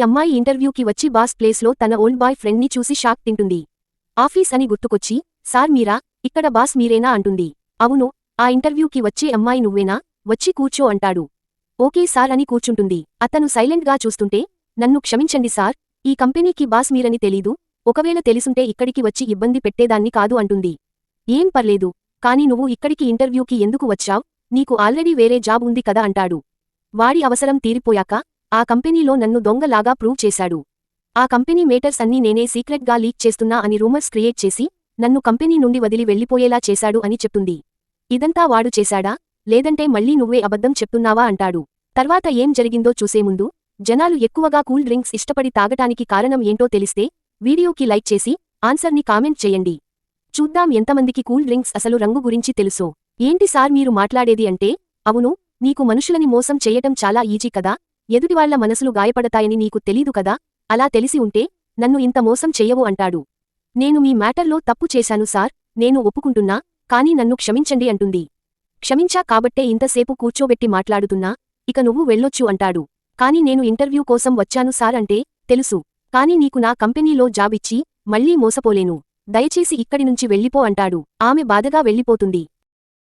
అమ్మాయి ఇంటర్వ్యూకి వచ్చి బాస్ ప్లేస్లో తన ఓల్డ్ బాయ్ ఫ్రెండ్ని చూసి షాక్ తింటుంది. ఆఫీస్ అని గుర్తుకొచ్చి, సార్ మీరా, ఇక్కడ బాస్ మీరేనా అంటుంది. అవును, ఆ ఇంటర్వ్యూకి వచ్చే అమ్మాయి నువ్వేనా, వచ్చి కూర్చో అంటాడు. ఓకే సార్ అని కూర్చుంటుంది. అతను సైలెంట్గా చూస్తుంటే, నన్ను క్షమించండి సార్, ఈ కంపెనీకి బాస్ మీరని తెలీదు, ఒకవేళ తెలుసుంటే ఇక్కడికి వచ్చి ఇబ్బంది పెట్టేదాన్ని కాదు అంటుంది. ఏం పర్లేదు, కాని నువ్వు ఇక్కడికి ఇంటర్వ్యూకి ఎందుకు వచ్చావ్, నీకు ఆల్రెడీ వేరే జాబ్ ఉంది కదా అంటాడు. వాడి అవసరం తీరిపోయాక, ఆ కంపెనీలో నన్ను దొంగలాగా ప్రూవ్ చేశాడు. ఆ కంపెనీ మేటర్స్ అన్నీ నేనే సీక్రెట్గా లీక్ చేస్తున్నా అని రూమర్స్ క్రియేట్ చేసి, నన్ను కంపెనీ నుండి వదిలి వెళ్లిపోయేలా చేశాడు అని చెప్తుంది. ఇదంతా వాడు చేశాడా, లేదంటే మళ్ళీ నువ్వే అబద్ధం చెప్తున్నావా అంటాడు. తర్వాత ఏం జరిగిందో చూసే ముందు, జనాలు ఎక్కువగా కూల్ డ్రింక్స్ ఇష్టపడి తాగటానికి కారణం ఏంటో తెలిస్తే, వీడియోకి లైక్ చేసి, ఆన్సర్ని కామెంట్ చేయండి. చూద్దాం ఎంతమందికి కూల్ డ్రింక్స్ అసలు రంగు గురించి తెలుసో. ఏంటి సార్ మీరు మాట్లాడేది అంటే, అవును, నీకు మనుషులని మోసం చెయ్యటం చాలా ఈజీ కదా, ఎదుటివాళ్ల మనసులు గాయపడతాయని నీకు తెలీదు కదా, అలా తెలిసి ఉంటే, నన్ను ఇంత మోసం చెయ్యవు అంటాడు. నేను మీ మ్యాటర్లో తప్పు చేశాను సార్, నేను ఒప్పుకుంటున్నా, కానీ నన్ను క్షమించండి అంటుంది. క్షమించా కాబట్టే ఇంతసేపు కూర్చోబెట్టి మాట్లాడుతున్నా, ఇక నువ్వు వెళ్ళొచ్చు అంటాడు. కాని నేను ఇంటర్వ్యూ కోసం వచ్చాను సార్ అంటే, తెలుసు, కాని నీకు నా కంపెనీలో జాబ్ ఇచ్చి, మళ్ళీ మోసపోలేను, దయచేసి ఇక్కడి నుంచి వెళ్ళిపో అంటాడు. ఆమె బాధగా వెళ్ళిపోతుంది.